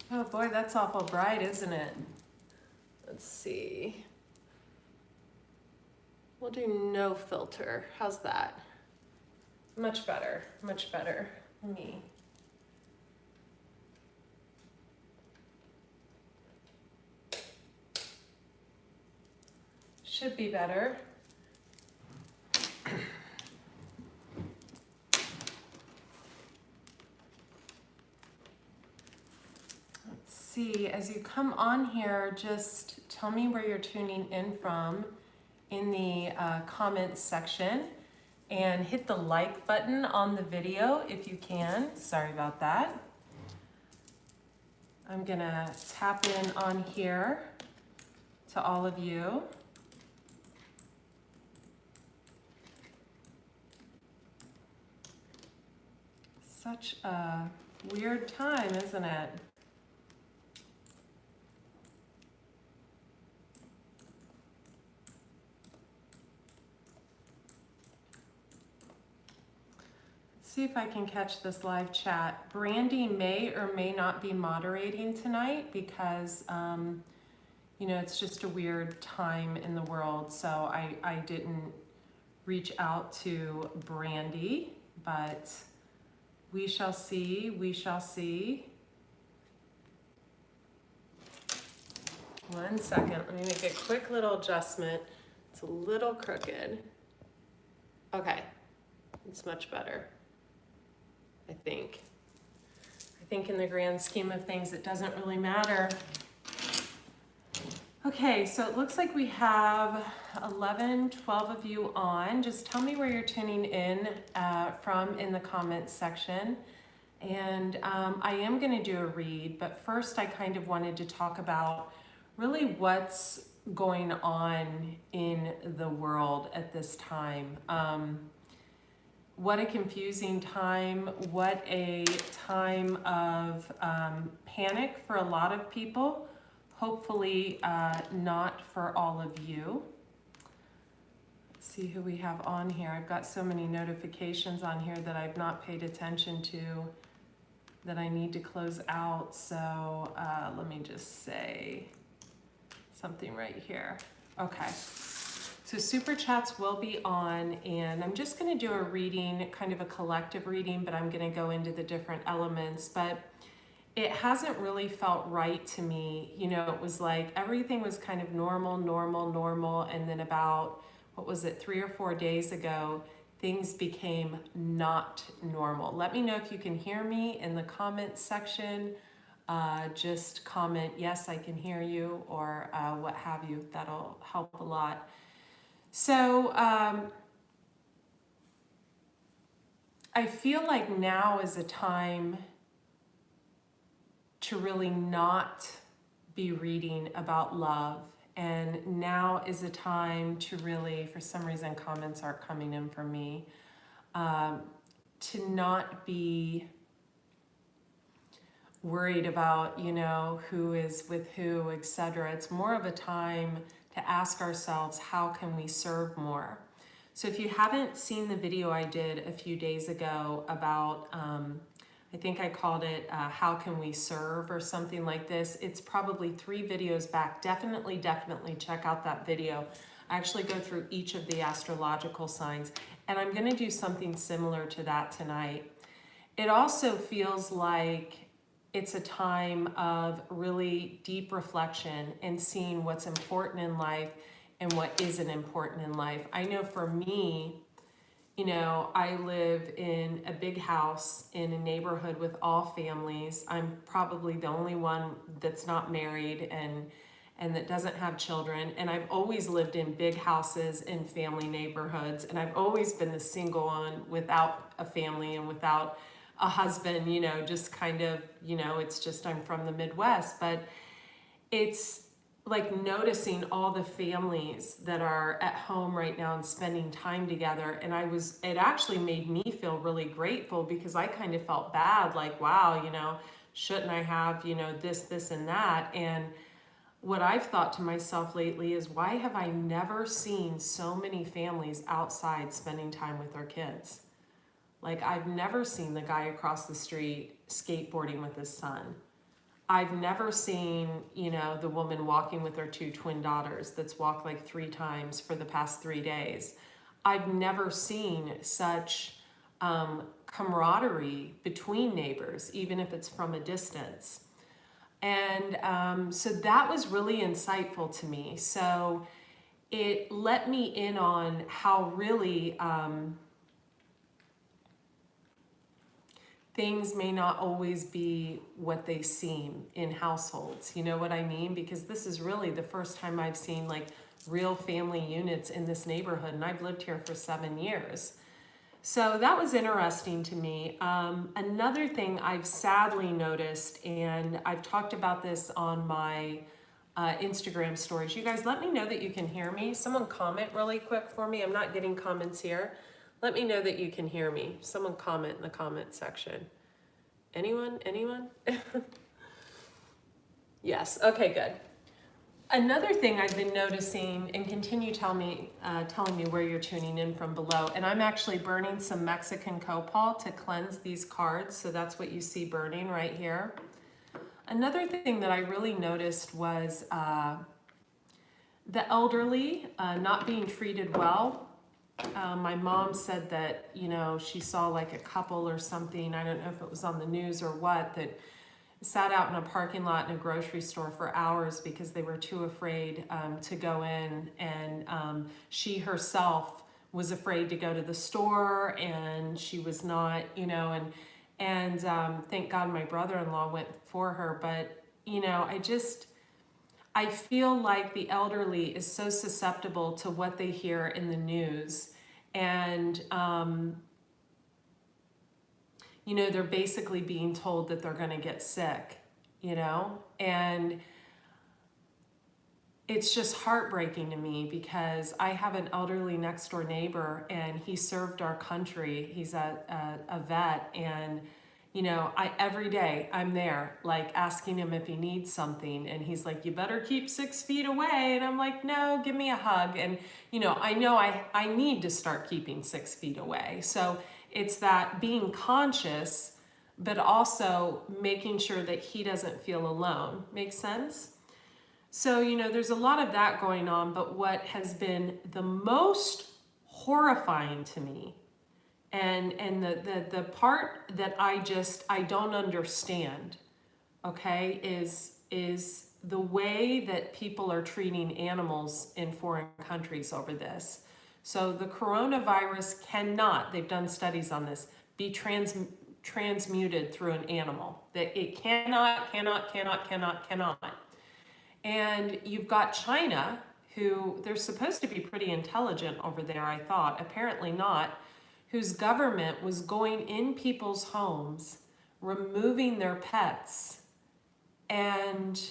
Oh boy, that's awful bright, isn't it? Let's see. We'll do no filter. How's that? Much better, much better. Me. Should be better. Let's see, as you come on here, just tell me where you're tuning in from in the comments section, and hit the like button on the video if you can. Sorry about that. I'm gonna tap in on here to all of you. Such a weird time, isn't it? See if I can catch this live chat. Brandy may or may not be moderating tonight because, you know, it's just a weird time in the world. So I didn't reach out to Brandy, but we shall see, we shall see. 1 second, let me make a quick little adjustment. It's a little crooked. Okay, it's much better. I think in the grand scheme of things, it doesn't really matter. Okay, so it looks like we have 11, 12 of you on. Just tell me where you're tuning in from in the comments section. And I am gonna do a read, but first I kind of wanted to talk about really what's going on in the world at this time. What a confusing time, what a time of panic for a lot of people, hopefully not for all of you. Let's see who we have on here. I've got so many notifications on here that I've not paid attention to that I need to close out. So let me just say something right here. Okay. So super chats will be on, and I'm just going to do a reading, kind of a collective reading, but I'm going to go into the different elements. But it hasn't really felt right to me. You know, it was like everything was kind of normal, and then about, what was it, 3 or 4 days ago, things became not normal. Let me know if you can hear me in the comments section. Just comment, yes, I can hear you, or what have you. That'll help a lot. So I feel like now is a time to really not be reading about love. And now is a time to really, for some reason comments aren't coming in for me, to not be worried about, you know, who is with who, etc. It's more of a time to ask ourselves, how can we serve more? So if you haven't seen the video I did a few days ago about, I think I called it How Can We Serve or something like this. It's probably 3 videos back. Definitely check out that video. I actually go through each of the astrological signs, and I'm gonna do something similar to that tonight. It also feels like it's a time of really deep reflection and seeing what's important in life and what isn't important in life. I know for me, you know, I live in a big house in a neighborhood with all families. I'm probably the only one that's not married and that doesn't have children. And I've always lived in big houses in family neighborhoods. And I've always been the single one without a family and without a husband, you know, just kind of, you know, it's just, I'm from the Midwest, but it's like noticing all the families that are at home right now and spending time together. And it actually made me feel really grateful, because I kind of felt bad, like, wow, you know, shouldn't I have, you know, this and that? And what I've thought to myself lately is, why have I never seen so many families outside spending time with their kids? Like, I've never seen the guy across the street skateboarding with his son. I've never seen, you know, the woman walking with her 2 twin daughters that's walked like 3 times for the past 3 days. I've never seen such camaraderie between neighbors, even if it's from a distance. And so that was really insightful to me. So it let me in on how really things may not always be what they seem in households. You know what I mean? Because this is really the first time I've seen like real family units in this neighborhood, and I've lived here for 7 years. So that was interesting to me. Another thing I've sadly noticed, and I've talked about this on my Instagram stories. You guys, let me know that you can hear me. Someone comment really quick for me. I'm not getting comments here. Let me know that you can hear me. Someone comment in the comment section. Anyone? Anyone? Yes. Okay, good. Another thing I've been noticing, and continue telling me where you're tuning in from below, and I'm actually burning some Mexican copal to cleanse these cards, so that's what you see burning right here. Another thing that I really noticed was the elderly not being treated well. My mom said that, you know, she saw like a couple or something, I don't know if it was on the news or what, that sat out in a parking lot in a grocery store for hours because they were too afraid to go in, and she herself was afraid to go to the store, and she was not, you know, and thank God my brother-in-law went for her. But, you know, I feel like the elderly is so susceptible to what they hear in the news, and you know, they're basically being told that they're going to get sick, you know, and it's just heartbreaking to me because I have an elderly next door neighbor, and he served our country. He's a vet, and you know, every day I'm there like asking him if he needs something, and he's like, you better keep 6 feet away, and I'm like, no, give me a hug. And you know I need to start keeping 6 feet away. So it's that being conscious, but also making sure that he doesn't feel alone. Makes sense? So, you know, there's a lot of that going on, but what has been the most horrifying to me, and the part that I don't understand, okay, is the way that people are treating animals in foreign countries over this. So the coronavirus cannot, they've done studies on this, be transmuted through an animal. That it cannot. And you've got China, who they're supposed to be pretty intelligent over there, I thought, apparently not, whose government was going in people's homes, removing their pets, and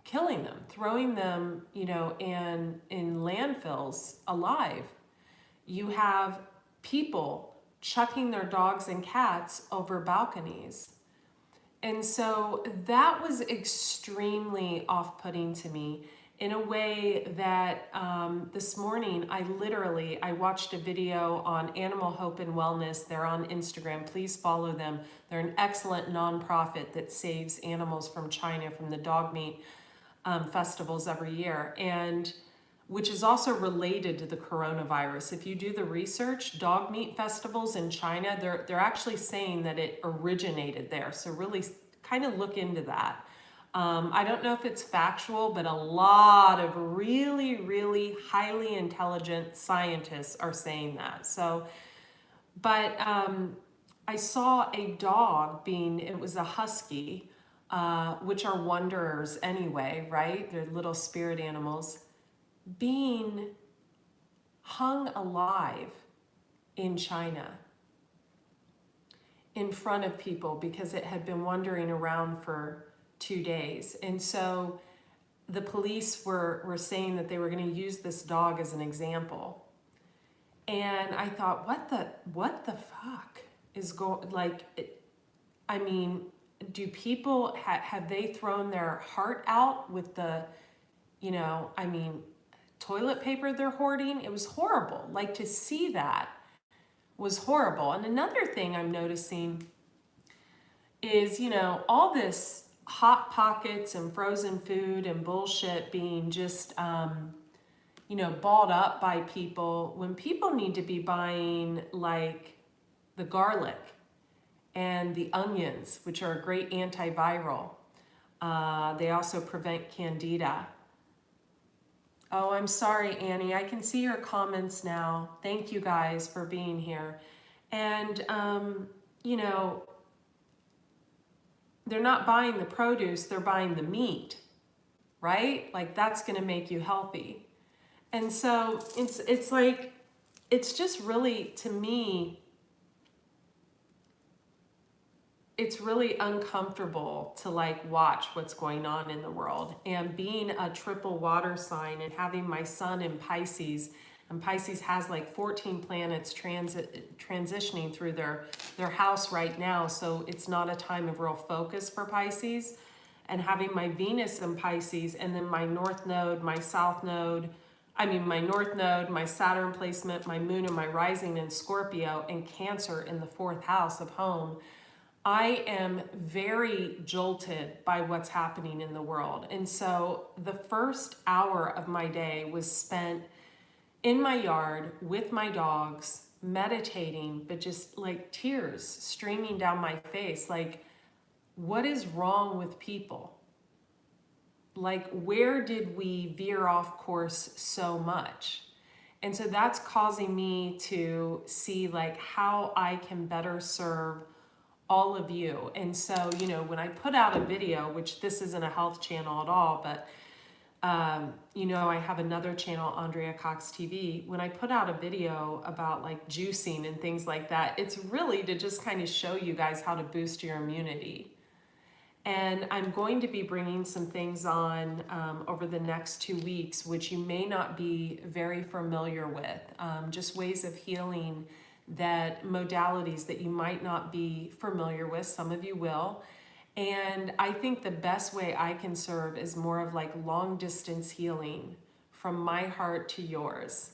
killing them, throwing them, you know, in landfills alive. You have people chucking their dogs and cats over balconies. And so that was extremely off-putting to me, in a way that this morning I watched a video on Animal Hope and Wellness. They're on Instagram. Please follow them. They're an excellent nonprofit that saves animals from China, from the dog meat festivals every year, and which is also related to the coronavirus. If you do the research, dog meat festivals in China, they're actually saying that it originated there. So really kind of look into that. I don't know if it's factual, but a lot of really, really highly intelligent scientists are saying that. So, but I saw a dog it was a husky, which are wanderers anyway, right? They're little spirit animals, being hung alive in China in front of people because it had been wandering around for 2 days. And so the police were saying that they were going to use this dog as an example. And I thought, what the fuck is going, like, I mean, do people, have they thrown their heart out with the, you know, I mean, toilet paper they're hoarding? It was horrible. Like, to see that was horrible. And another thing I'm noticing is, you know, all this hot pockets and frozen food and bullshit being just, you know, balled up by people when people need to be buying like the garlic and the onions, which are a great antiviral. They also prevent candida. Oh, I'm sorry, Annie. I can see your comments now. Thank you guys for being here. And, you know, they're not buying the produce, they're buying the meat, right? Like that's going to make you healthy. And so it's like, it's just really, to me, it's really uncomfortable to like watch what's going on in the world. And being a triple water sign and having my sun in Pisces, and Pisces has like 14 planets transitioning through their house right now. So it's not a time of real focus for Pisces. And having my Venus in Pisces and then my North Node, my South Node, my North Node, my Saturn placement, my Moon and my Rising in Scorpio and Cancer in the 4th house of home. I am very jolted by what's happening in the world. And so the first hour of my day was spent in my yard with my dogs, meditating, but just like tears streaming down my face. Like, what is wrong with people? Like, where did we veer off course so much? And so that's causing me to see like how I can better serve all of you. And so, you know, when I put out a video, which this isn't a health channel at all, but you know, I have another channel, AndreaCoxTV. When I put out a video about like juicing and things like that, it's really to just kind of show you guys how to boost your immunity. And I'm going to be bringing some things on over the next 2 weeks, which you may not be very familiar with, just ways of healing, that modalities that you might not be familiar with. Some of you will. And I think the best way I can serve is more of like long distance healing from my heart to yours.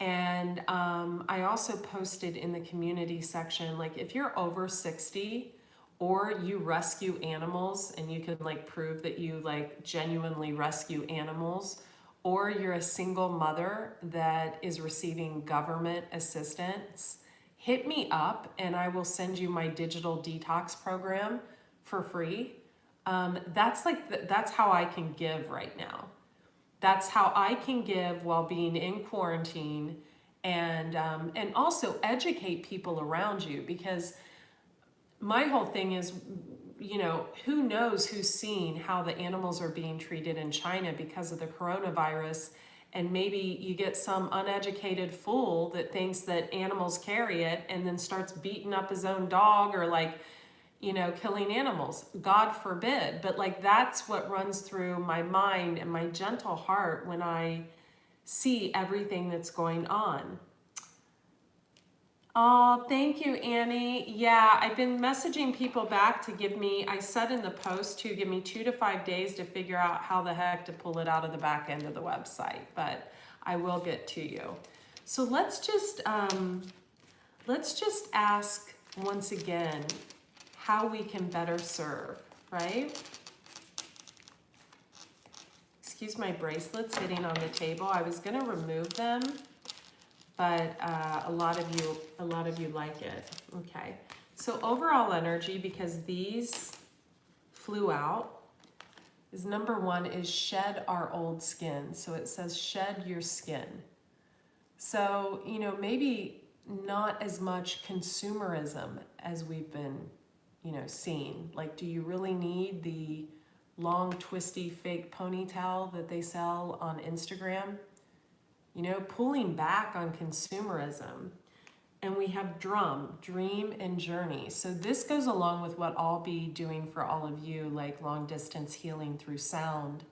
And I also posted in the community section, like if you're over 60 or you rescue animals and you can like prove that you like genuinely rescue animals, or you're a single mother that is receiving government assistance, hit me up and I will send you my digital detox program for free. That's how I can give right now. That's how I can give while being in quarantine, and also educate people around you, because my whole thing is, you know, who knows who's seen how the animals are being treated in China because of the coronavirus. And maybe you get some uneducated fool that thinks that animals carry it and then starts beating up his own dog or like, you know, killing animals. God forbid. But like, that's what runs through my mind and my gentle heart when I see everything that's going on. Oh, thank you, Annie. Yeah, I've been messaging people back to give me, I said in the post to give me 2 to 5 days to figure out how the heck to pull it out of the back end of the website, but I will get to you. So let's just ask once again how we can better serve, right? Excuse my bracelets hitting on the table. I was gonna remove them, but a lot of you like it. Okay, so overall energy, because these flew out, is number 1 is shed our old skin. So it says shed your skin. So, you know, maybe not as much consumerism as we've been, you know, seeing. Like, do you really need the long, twisty, fake ponytail that they sell on Instagram? You know, pulling back on consumerism. And we have dream and journey. So this goes along with what I'll be doing for all of you, like long distance healing through sound.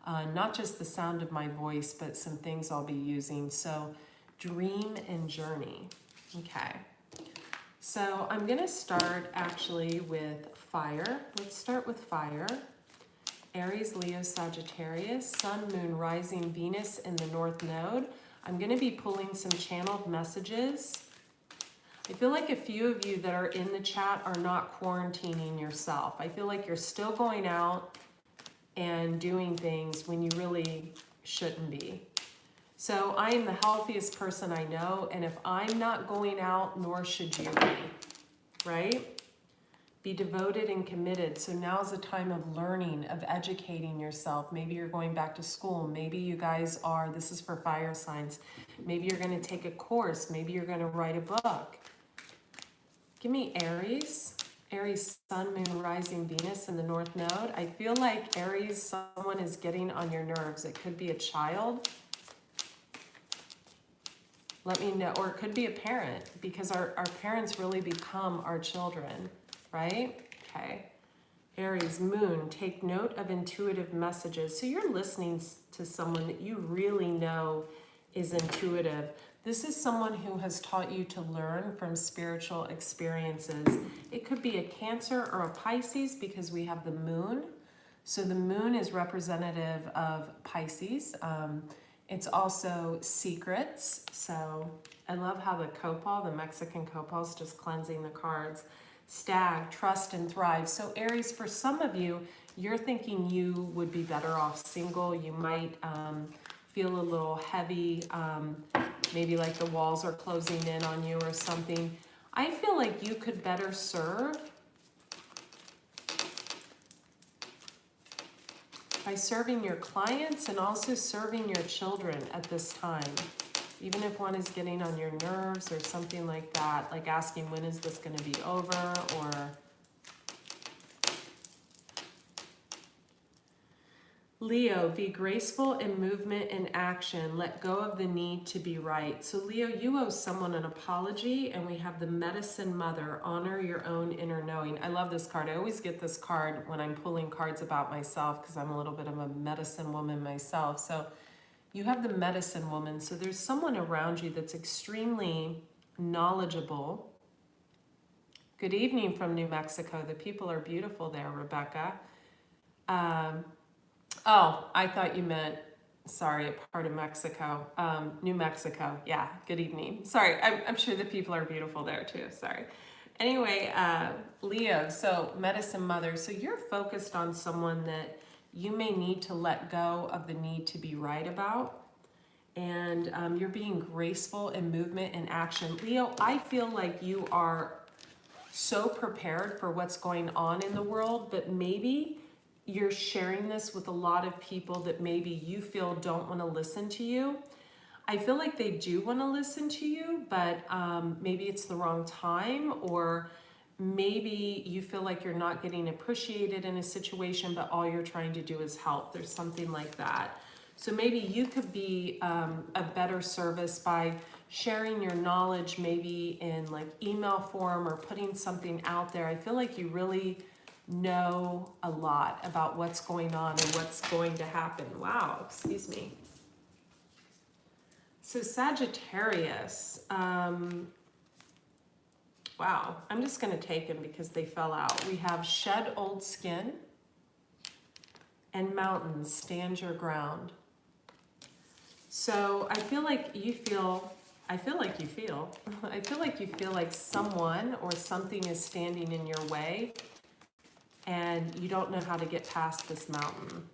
Not just the sound of my voice, but some things I'll be using. So dream and journey. Okay. So I'm gonna start actually with fire. Let's start with fire. Aries, Leo, Sagittarius, Sun, Moon, Rising, Venus in the North Node. I'm going to be pulling some channeled messages. I feel like a few of you that are in the chat are not quarantining yourself. I feel like you're still going out and doing things when you really shouldn't be. So I am the healthiest person I know, and if I'm not going out, nor should you be, right? Be devoted and committed. So now's the time of learning, of educating yourself. Maybe you're going back to school. Maybe you guys are, this is for fire signs. Maybe you're going to take a course. Maybe you're going to write a book. Give me Aries. Aries, Sun, Moon, Rising, Venus in the North Node. I feel like Aries, someone is getting on your nerves. It could be a child. Let me know. Or it could be a parent, because our parents really become our children, right? Okay. Aries, Moon, take note of intuitive messages. So you're listening to someone that you really know is intuitive. This is someone who has taught you to learn from spiritual experiences. It could be a Cancer or a Pisces, because we have the moon. So the moon is representative of Pisces. It's also secrets. So I love how the copal, the Mexican copal, is just cleansing the cards. Stag, trust and thrive. So Aries, for some of you, you're thinking you would be better off single. You might feel a little heavy, maybe like the walls are closing in on you or something. I feel like you could better serve by serving your clients and also serving your children at this time. Even if one is getting on your nerves or something like that, like asking when is this going to be over, or Leo, be graceful in movement and action. Let go of the need to be right. So Leo, you owe someone an apology, and we have the Medicine Mother, honor your own inner knowing. I love this card. I always get this card when I'm pulling cards about myself, because I'm a little bit of a medicine woman myself. So you have the Medicine Woman. So there's someone around you that's extremely knowledgeable. Good evening from New Mexico. The people are beautiful there, Rebecca. Oh, I thought you meant, sorry, a part of Mexico. New Mexico. Yeah, good evening. Sorry, I'm sure the people are beautiful there too. Sorry. Anyway, Leo, so Medicine Mother. So you're focused on someone that you may need to let go of the need to be right about. And you're being graceful in movement and action. Leo, I feel like you are so prepared for what's going on in the world, but maybe you're sharing this with a lot of people that maybe you feel don't want to listen to you. I feel like they do want to listen to you, but maybe it's the wrong time, or maybe you feel like you're not getting appreciated in a situation, but all you're trying to do is help. There's something like that. So maybe you could be a better service by sharing your knowledge, maybe in like email form or putting something out there. I feel like you really know a lot about what's going on and what's going to happen. Wow, excuse me. So Sagittarius, wow, I'm just going to take them because they fell out. We have shed old skin and mountains, stand your ground. So I feel like you feel like someone or something is standing in your way, and you don't know how to get past this mountain.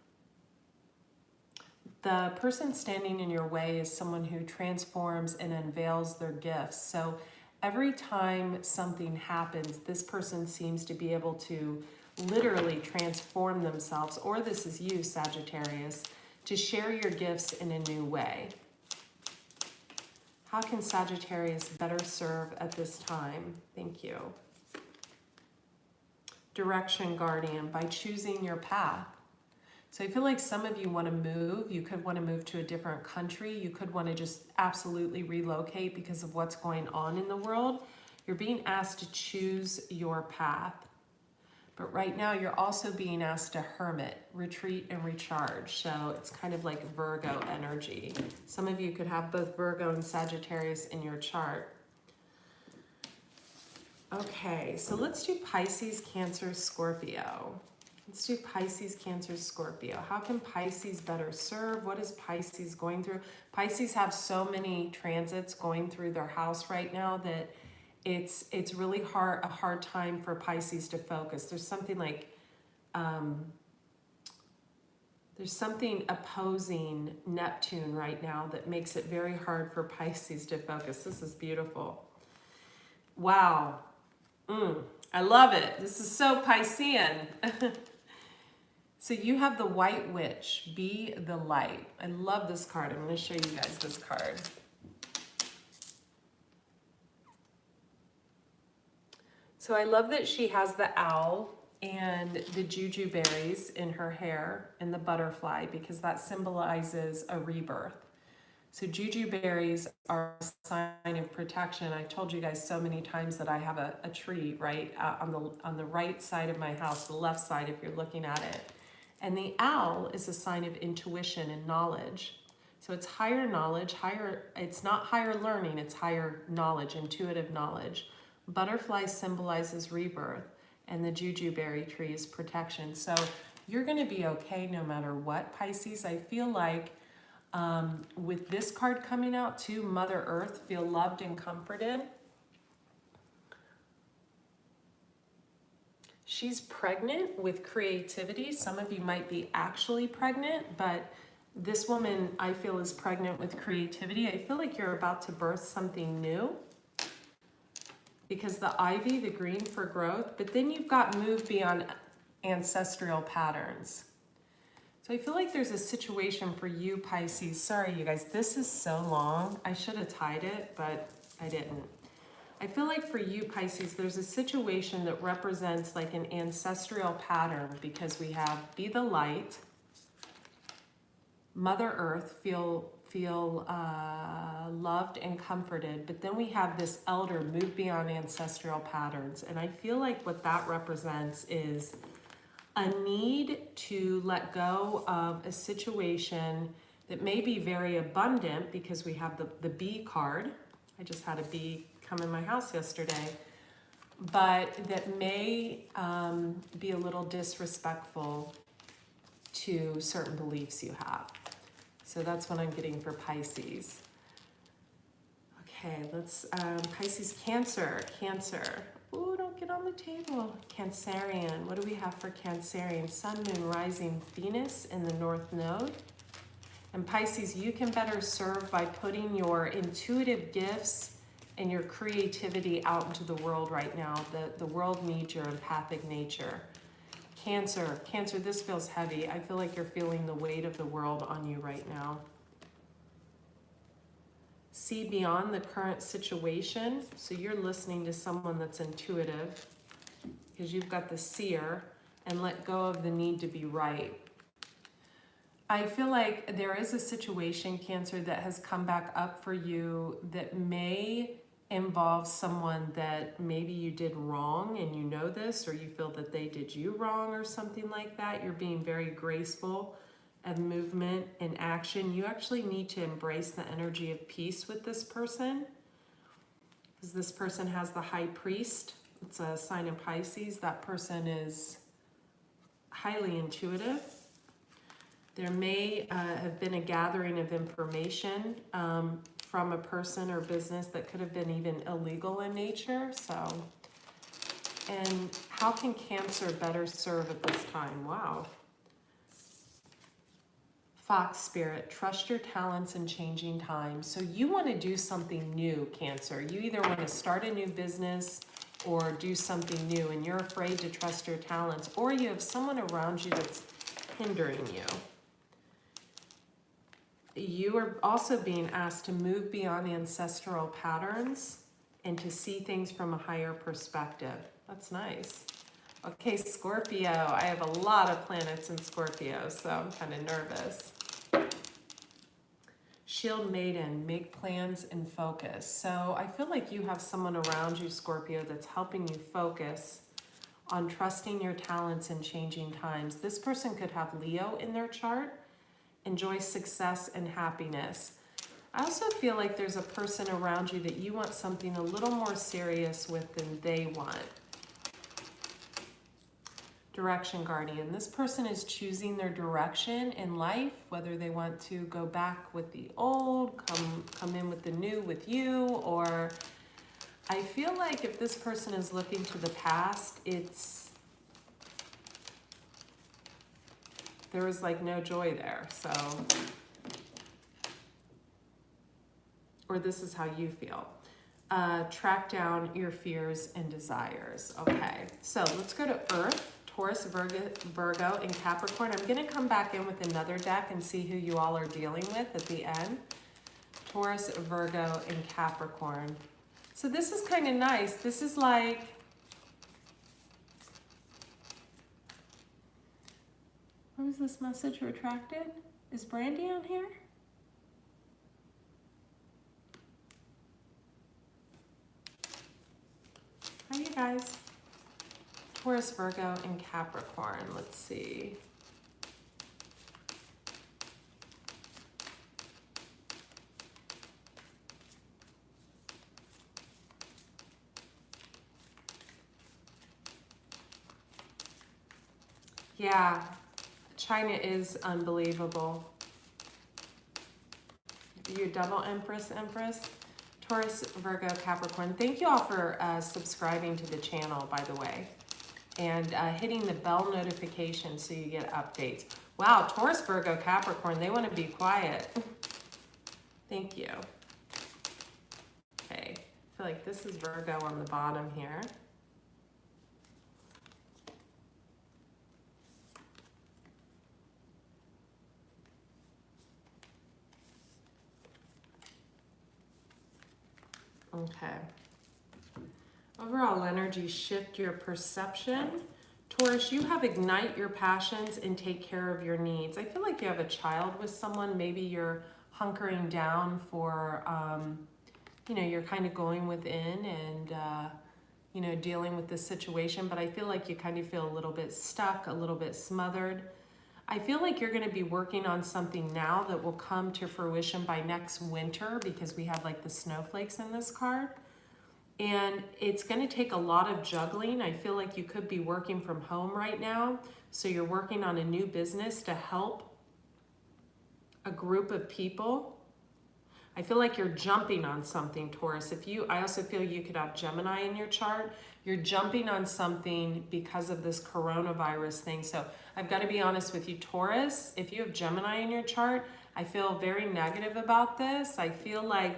The person standing in your way is someone who transforms and unveils their gifts. So every time something happens, this person seems to be able to literally transform themselves, or this is you, Sagittarius, to share your gifts in a new way. How can Sagittarius better serve at this time? Thank you. Direction Guardian, by choosing your path. So I feel like some of you want to move. You could want to move to a different country. You could want to just absolutely relocate because of what's going on in the world. You're being asked to choose your path. But right now you're also being asked to hermit, retreat and recharge. So it's kind of like Virgo energy. Some of you could have both Virgo and Sagittarius in your chart. Okay, so let's do Pisces, Cancer, Scorpio. Let's do Pisces, Cancer, Scorpio. How can Pisces better serve? What is Pisces going through? Pisces have so many transits going through their house right now that it's really a hard time for Pisces to focus. There's something like, there's something opposing Neptune right now that makes it very hard for Pisces to focus. This is beautiful. Wow. I love it. This is so Piscean. So you have the White Witch, be the light. I love this card. I'm going to show you guys this card. So I love that she has the owl and the juju berries in her hair and the butterfly, because that symbolizes a rebirth. So juju berries are a sign of protection. I've told you guys so many times that I have a tree right on the right side of my house, the left side if you're looking at it. And the owl is a sign of intuition and knowledge. So it's higher knowledge, it's not higher learning, it's higher knowledge, intuitive knowledge. Butterfly symbolizes rebirth, and the jujuberry tree is protection. So you're going to be okay no matter what, Pisces. I feel like with this card coming out too, Mother Earth, feel loved and comforted. She's pregnant with creativity. Some of you might be actually pregnant, but this woman I feel is pregnant with creativity. I feel like you're about to birth something new, because the ivy, the green for growth, but then you've got move beyond ancestral patterns. So I feel like there's a situation for you, Pisces. Sorry, you guys, this is so long. I should have tied it, but I didn't. I feel like for you, Pisces, there's a situation that represents like an ancestral pattern, because we have be the light, Mother Earth, feel loved and comforted, but then we have this elder, move beyond ancestral patterns. And I feel like what that represents is a need to let go of a situation that may be very abundant, because we have the bee card. I just had a bee come in my house yesterday, but that may be a little disrespectful to certain beliefs you have. So that's what I'm getting for Pisces. Okay, let's, Pisces, Cancer. Ooh, don't get on the table. Cancerian, what do we have for Cancerian? Sun, Moon, Rising, Venus in the North Node. And Pisces, you can better serve by putting your intuitive gifts and your creativity out into the world right now. The world needs your empathic nature. Cancer, this feels heavy. I feel like you're feeling the weight of the world on you right now. See beyond the current situation. So you're listening to someone that's intuitive, because you've got the seer, and let go of the need to be right. I feel like there is a situation, Cancer, that has come back up for you that may involve someone that maybe you did wrong and you know this, or you feel that they did you wrong or something like that. You're being very graceful of movement and action. You actually need to embrace the energy of peace with this person, because this person has the High Priest. It's a sign of Pisces. That person is highly intuitive. There may have been a gathering of information from a person or business that could have been even illegal in nature. So, and how can Cancer better serve at this time? Wow. Fox Spirit, trust your talents in changing times. So you want to do something new, Cancer. You either want to start a new business or do something new, and you're afraid to trust your talents, or you have someone around you that's hindering you. You are also being asked to move beyond ancestral patterns and to see things from a higher perspective. That's nice. Okay, Scorpio. I have a lot of planets in Scorpio, so I'm kind of nervous. Shield Maiden, make plans and focus. So I feel like you have someone around you, Scorpio, that's helping you focus on trusting your talents in changing times. This person could have Leo in their chart. Enjoy success and happiness. I also feel like there's a person around you that you want something a little more serious with than they want. Direction Guardian. This person is choosing their direction in life, whether they want to go back with the old, come in with the new with you, or I feel like if this person is looking to the past, there was like no joy there, so, or this is how you feel. Track down your fears and desires. Okay, so let's go to Earth, Taurus, Virgo, and Capricorn. I'm gonna come back in with another deck and see who you all are dealing with at the end. Taurus, Virgo, and Capricorn. So this is kind of nice. This is like, what was this message retracted? Is Brandy on here? Hi, you guys. Taurus, Virgo, and Capricorn. Let's see. Yeah, China is unbelievable. You double Empress. Taurus, Virgo, Capricorn. Thank you all for subscribing to the channel, by the way, and hitting the bell notification so you get updates. Wow, Taurus, Virgo, Capricorn, they want to be quiet. Thank you. Okay, I feel like this is Virgo on the bottom here. Okay. Overall energy, shift your perception. Taurus, you have ignite your passions and take care of your needs. I feel like you have a child with someone. Maybe you're hunkering down for, you know, you're kind of going within and, you know, dealing with this situation. But I feel like you kind of feel a little bit stuck, a little bit smothered. I feel like you're going to be working on something now that will come to fruition by next winter, because we have like the snowflakes in this card. And it's going to take a lot of juggling. I feel like you could be working from home right now. So you're working on a new business to help a group of people. I feel like you're jumping on something, Taurus. I also feel you could have Gemini in your chart. You're jumping on something because of this coronavirus thing. So I've got to be honest with you, Taurus. If you have Gemini in your chart, I feel very negative about this. I feel like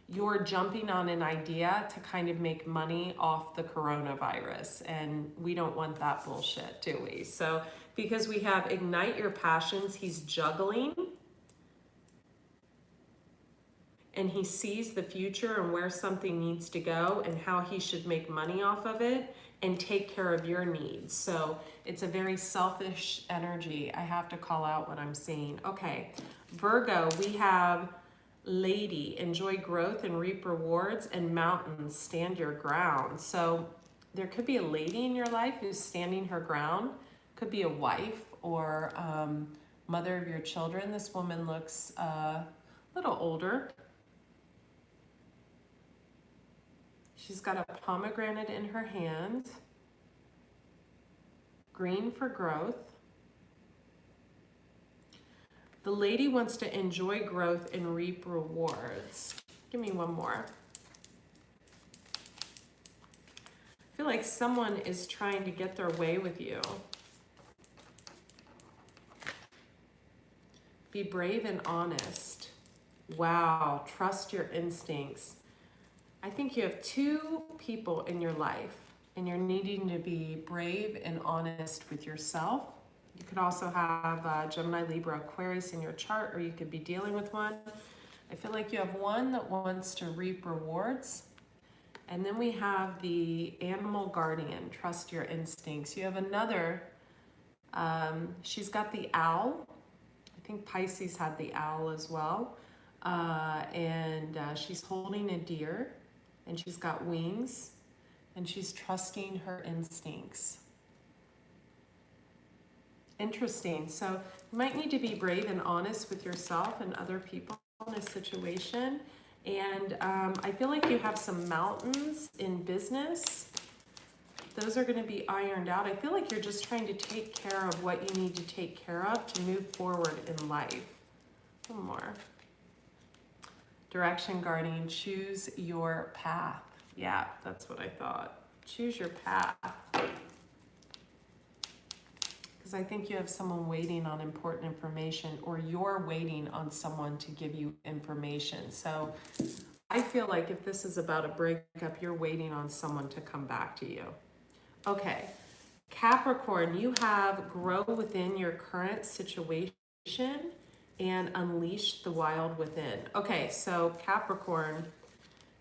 you're jumping on an idea to kind of make money off the coronavirus. And we don't want that bullshit, do we? So because we have ignite your passions, he's juggling. And he sees the future and where something needs to go and how he should make money off of it and take care of your needs. So it's a very selfish energy. I have to call out what I'm seeing. Okay, Virgo, we have lady, enjoy growth and reap rewards, and mountains, stand your ground. So there could be a lady in your life who's standing her ground. Could be a wife or mother of your children. This woman looks a little older. She's got a pomegranate in her hand, green for growth. The lady wants to enjoy growth and reap rewards. Give me one more. I feel like someone is trying to get their way with you. Be brave and honest. Wow, trust your instincts. I think you have two people in your life and you're needing to be brave and honest with yourself. You could also have Gemini, Libra, Aquarius in your chart, or you could be dealing with one. I feel like you have one that wants to reap rewards. And then we have the animal guardian, trust your instincts. You have another, she's got the owl. I think Pisces had the owl as well. She's holding a deer. And she's got wings, and she's trusting her instincts. Interesting. So you might need to be brave and honest with yourself and other people in a situation. And I feel like you have some mountains in business. Those are going to be ironed out. I feel like you're just trying to take care of what you need to take care of to move forward in life. One more. Direction guardian, choose your path. Yeah, that's what I thought. Choose your path. Because I think you have someone waiting on important information, or you're waiting on someone to give you information. So I feel like if this is about a breakup, you're waiting on someone to come back to you. Okay, Capricorn, you have grow within your current situation and unleash the wild within. Okay, so Capricorn,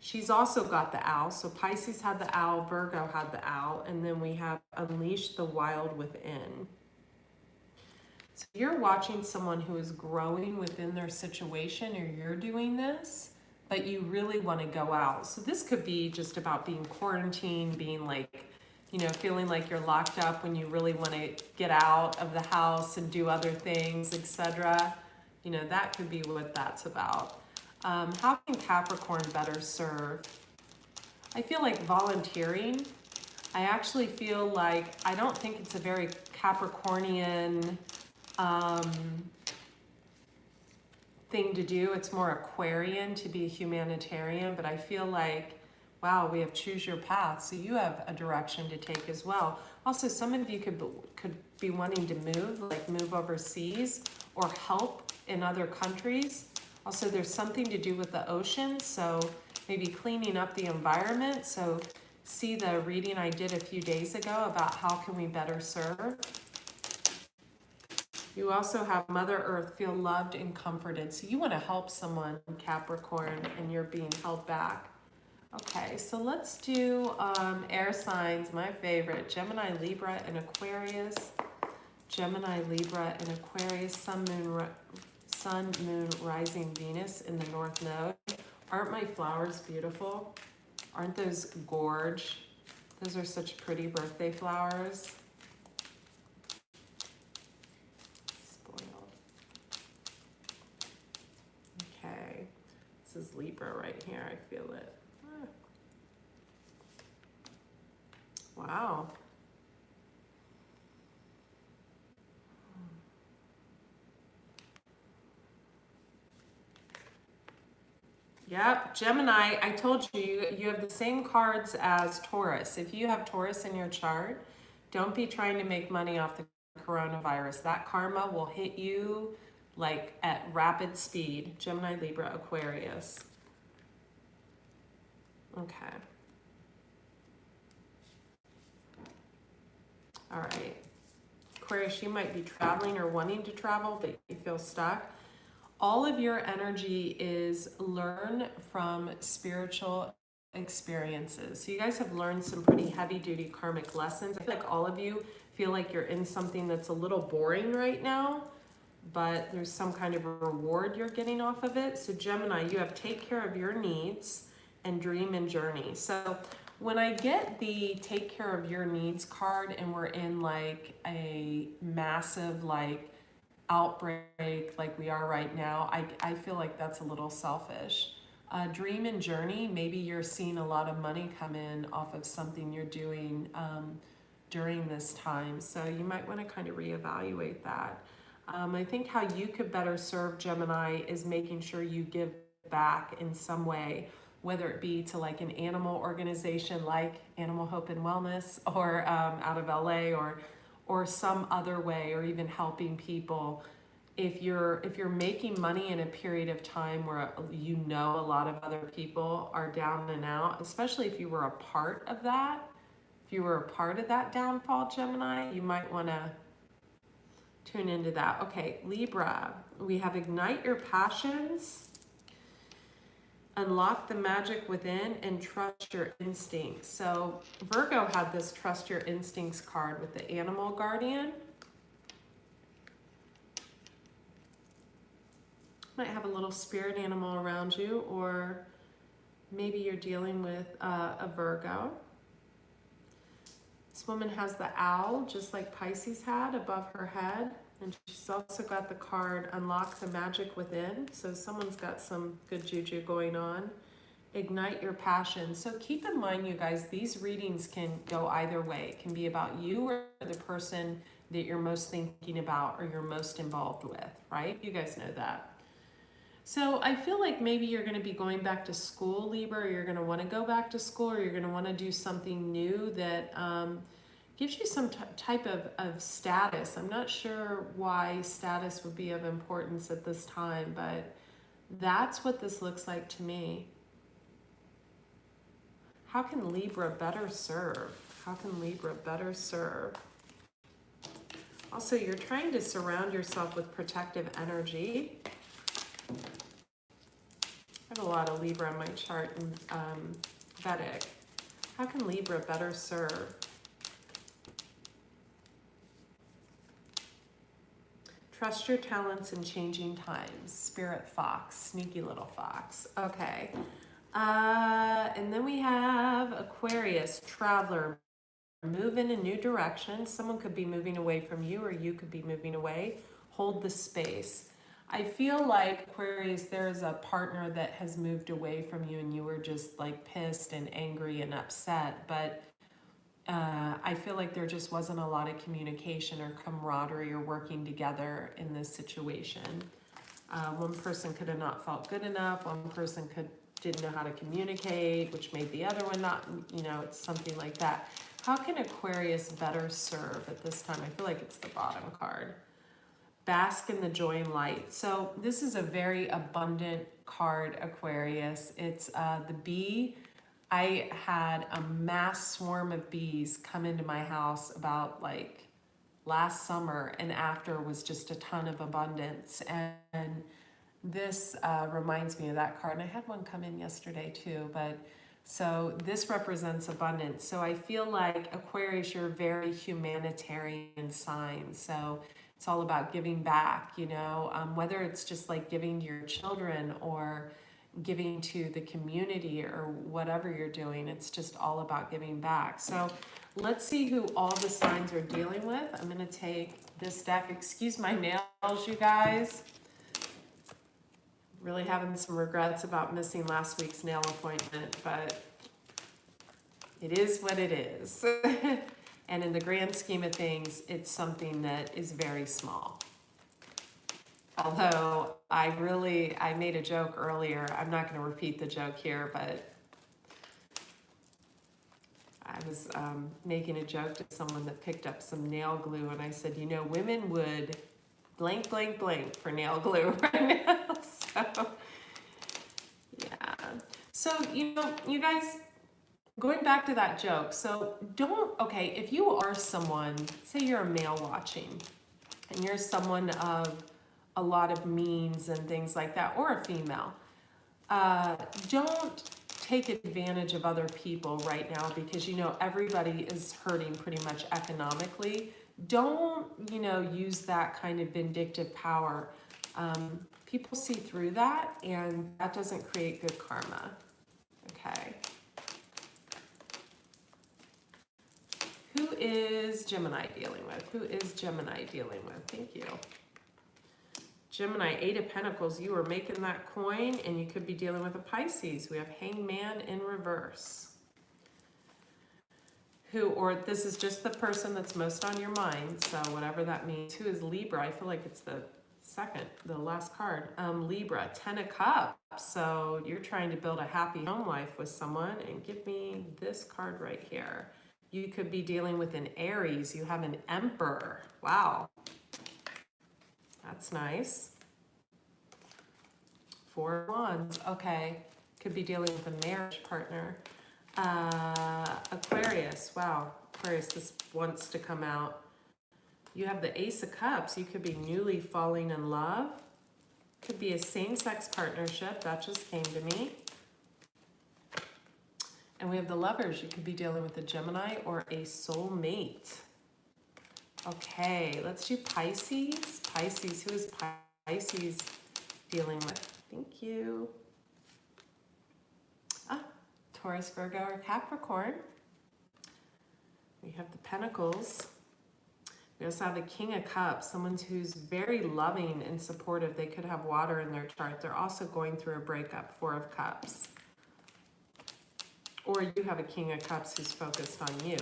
she's also got the owl. So Pisces had the owl, Virgo had the owl, and then we have unleash the wild within. So you're watching someone who is growing within their situation, or you're doing this, but you really want to go out. So this could be just about being quarantined, being like, you know, feeling like you're locked up when you really want to get out of the house and do other things, etc. You know, that could be what that's about. How can Capricorn better serve? I feel like volunteering. I actually feel like, I don't think it's a very Capricornian thing to do. It's more Aquarian to be a humanitarian, but I feel like, wow, we have choose your path. So you have a direction to take as well. Also, some of you could be wanting to move, like move overseas or help in other countries. Also, there's something to do with the ocean, so maybe cleaning up the environment. So see the reading I did a few days ago about how can we better serve. You also have Mother Earth, feel loved and comforted. So you want to help someone, Capricorn, and you're being held back. Okay, so let's do air signs, my favorite. Gemini, Libra, and Aquarius. Gemini, Libra, and Aquarius. Sun, Moon, rising Venus in the North Node. Aren't my flowers beautiful? Aren't those gorge? Those are such pretty birthday flowers. Spoiled. Okay, this is Libra right here. I feel it. Wow. Yep, Gemini, I told you, you have the same cards as Taurus. If you have Taurus in your chart, don't be trying to make money off the coronavirus. That karma will hit you like at rapid speed. Gemini, Libra, Aquarius. Okay. All right. Aquarius, you might be traveling or wanting to travel, but you feel stuck. All of your energy is learn from spiritual experiences. So you guys have learned some pretty heavy duty karmic lessons. I feel like all of you feel like you're in something that's a little boring right now, but there's some kind of a reward you're getting off of it. So Gemini, you have take care of your needs and dream and journey. So when I get the take care of your needs card and we're in like a massive like outbreak like we are right now, I feel like that's a little selfish. Dream and journey, maybe you're seeing a lot of money come in off of something you're doing during this time. So you might want to kind of reevaluate that. I think how you could better serve, Gemini, is making sure you give back in some way, whether it be to like an animal organization like Animal Hope and Wellness, or out of LA, or some other way, or even helping people. If you're making money in a period of time where you know a lot of other people are down and out, especially if you were a part of that, downfall, Gemini, you might want to tune into that. Okay, Libra, we have ignite your passions, unlock the magic within, and trust your instincts. So Virgo had this trust your instincts card with the animal guardian. Might have a little spirit animal around you, or maybe you're dealing with a Virgo. This woman has the owl, just like Pisces had, above her head. And she's also got the card, Unlock the Magic Within. So someone's got some good juju going on. Ignite your passion. So keep in mind, you guys, these readings can go either way. It can be about you or the person that you're most thinking about or you're most involved with, right? You guys know that. So I feel like maybe you're going to be going back to school, Libra, or you're going to want to go back to school, or you're going to want to do something new that gives you some type of status. I'm not sure why status would be of importance at this time, but that's what this looks like to me. How can Libra better serve? How can Libra better serve? Also, you're trying to surround yourself with protective energy. I have a lot of Libra on my chart in Vedic. How can Libra better serve? Trust your talents in changing times. Spirit fox, sneaky little fox. Okay. And then we have Aquarius, traveler, move in a new direction. Someone could be moving away from you, or you could be moving away. Hold the space. I feel like, Aquarius, there's a partner that has moved away from you and you were just like pissed and angry and upset, but I feel like there just wasn't a lot of communication or camaraderie or working together in this situation. One person could have not felt good enough. One person didn't know how to communicate, which made the other one not, it's something like that. How can Aquarius better serve at this time? I feel like it's the bottom card. Bask in the joy and light. So this is a very abundant card, Aquarius. It's the bee. I had a mass swarm of bees come into my house about like last summer, and after was just a ton of abundance. And this reminds me of that card. And I had one come in yesterday too, but so this represents abundance. So I feel like, Aquarius, you're a very humanitarian sign. So it's all about giving back, whether it's just like giving to your children or giving to the community or whatever you're doing. It's just all about giving back. So let's see who all the signs are dealing with. I'm going to take this deck. Excuse my nails, you guys. Really having some regrets about missing last week's nail appointment, but it is what it is. And in the grand scheme of things, it's something that is very small. Although I made a joke earlier. I'm not going to repeat the joke here, but I was making a joke to someone that picked up some nail glue, and I said, women would blank, blank, blank for nail glue right now. So, yeah. So, you guys, going back to that joke, so if you are someone, say you're a male watching, and you're someone of a lot of means and things like that, or a female, don't take advantage of other people right now, because everybody is hurting pretty much economically. Don't use that kind of vindictive power. People see through that, and that doesn't create good karma. Okay. Who is Gemini dealing with? Who is Gemini dealing with? Thank you. Gemini, 8 of Pentacles. You are making that coin, and you could be dealing with a Pisces. We have Hangman in reverse. Or this is just the person that's most on your mind, so whatever that means. Who is Libra? I feel like it's the last card. Libra, 10 of Cups. So you're trying to build a happy home life with someone, and give me this card right here. You could be dealing with an Aries. You have an Emperor. Wow. That's nice. 4 of Wands. Okay. Could be dealing with a marriage partner. Aquarius. Wow. Aquarius, this wants to come out. You have the Ace of Cups. You could be newly falling in love. Could be a same-sex partnership. That just came to me. And we have the Lovers. You could be dealing with a Gemini or a soulmate. Okay, let's do Pisces. Pisces, who is Pisces dealing with? Thank you. Taurus, Virgo, or Capricorn. We have the Pentacles. We also have the King of Cups, someone who's very loving and supportive. They could have water in their chart. They're also going through a breakup, 4 of Cups. Or you have a King of Cups who's focused on you.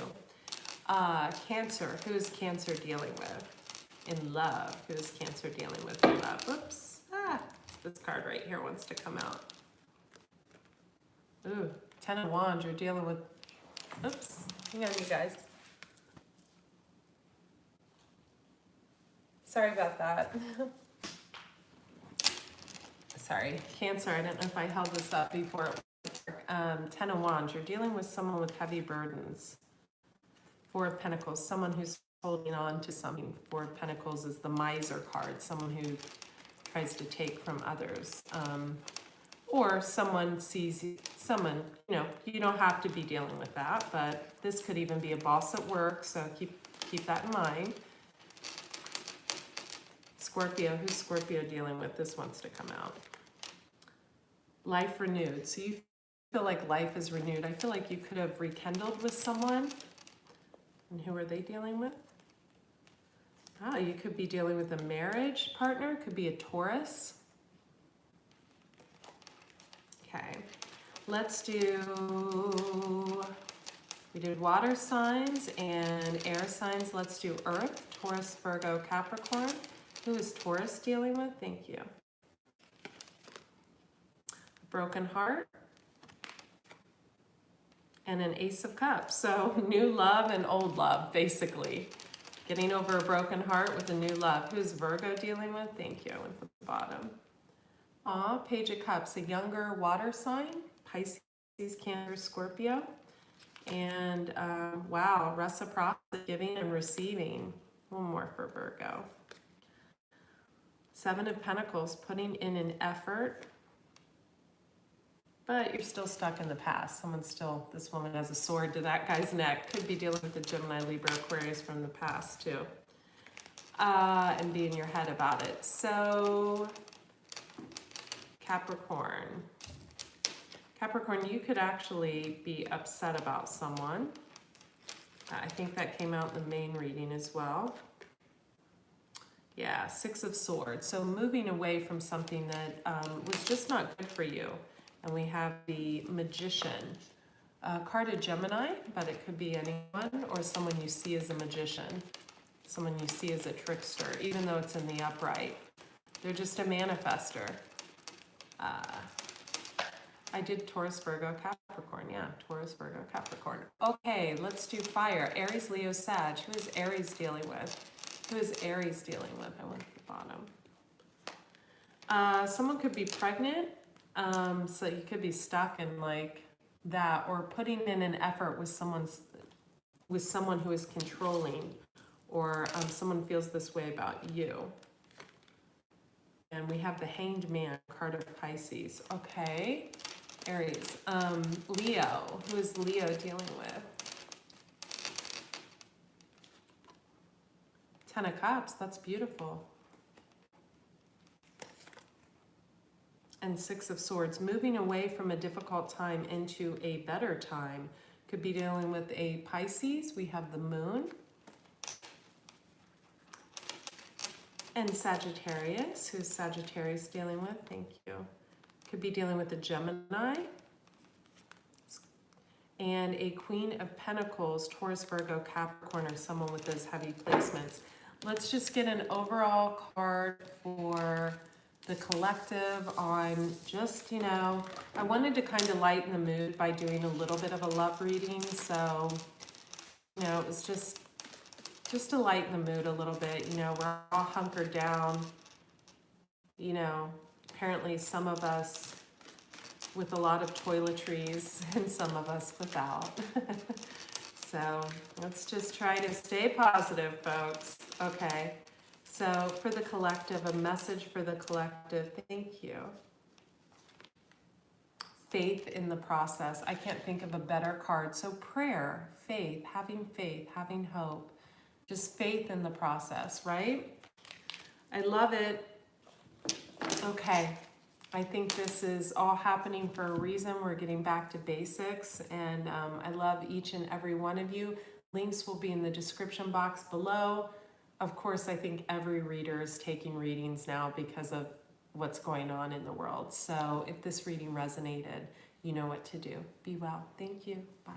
Cancer, who is Cancer dealing with in love? Who is Cancer dealing with in love? Whoops, it's This card right here wants to come out. Ooh, 10 of Wands, you're dealing with, oops, hang on you guys. Sorry about that. Sorry, Cancer, I don't know if I held this up before. 10 of Wands, you're dealing with someone with heavy burdens. 4 of Pentacles, someone who's holding on to something. 4 of Pentacles is the miser card, someone who tries to take from others. Or someone sees someone, you know, you don't have to be dealing with that, but this could even be a boss at work, so keep that in mind. Scorpio, who's Scorpio dealing with? This wants to come out. Life renewed. So you feel like life is renewed. I feel like you could have rekindled with someone. And who are they dealing with? Ah, you could be dealing with a marriage partner. Could be a Taurus. Okay. Let's do, we did water signs and air signs. Let's do Earth, Taurus, Virgo, Capricorn. Who is Taurus dealing with? Thank you. Broken heart. And an Ace of Cups. So new love and old love, basically. Getting over a broken heart with a new love. Who's Virgo dealing with? Thank you. I went to the bottom. Aw, Page of Cups, a younger water sign. Pisces, Cancer, Scorpio. And wow, reciprocity, giving and receiving. One more for Virgo. 7 of Pentacles, putting in an effort. But you're still stuck in the past. Someone's still, this woman has a sword to that guy's neck. Could be dealing with the Gemini, Libra, Aquarius from the past too. And be in your head about it. So, Capricorn. Capricorn, you could actually be upset about someone. I think that came out in the main reading as well. Yeah, 6 of Swords. So moving away from something that was just not good for you. And we have the Magician. Card of Gemini, but it could be anyone or someone you see as a magician. Someone you see as a trickster, even though it's in the upright. They're just a manifester. I did Taurus, Virgo, Capricorn. Yeah, Taurus, Virgo, Capricorn. Okay, let's do fire. Aries, Leo, Sag. Who is Aries dealing with? Who is Aries dealing with? I went to the bottom. Someone could be pregnant. So you could be stuck in like that, or putting in an effort with someone who is controlling, or someone feels this way about you. And we have the Hanged Man, card of Pisces. Okay, Aries. Leo, who is Leo dealing with? 10 of Cups, that's beautiful. And 6 of Swords, moving away from a difficult time into a better time. Could be dealing with a Pisces. We have the Moon. And Sagittarius. Who's Sagittarius dealing with? Thank you. Could be dealing with a Gemini. And a Queen of Pentacles, Taurus, Virgo, Capricorn, or someone with those heavy placements. Let's just get an overall card for the collective on just, you know, I wanted to kind of lighten the mood by doing a little bit of a love reading. So, you know, it was just to lighten the mood a little bit. You know, we're all hunkered down. You know, apparently some of us with a lot of toiletries and some of us without. So let's just try to stay positive, folks. Okay. So for the collective, a message for the collective. Thank you. Faith in the process. I can't think of a better card. So prayer, faith, having hope. Just faith in the process, right? I love it. Okay. I think this is all happening for a reason. We're getting back to basics, and I love each and every one of you. Links will be in the description box below. Of course, I think every reader is taking readings now because of what's going on in the world. So if this reading resonated, you know what to do. Be well. Thank you. Bye.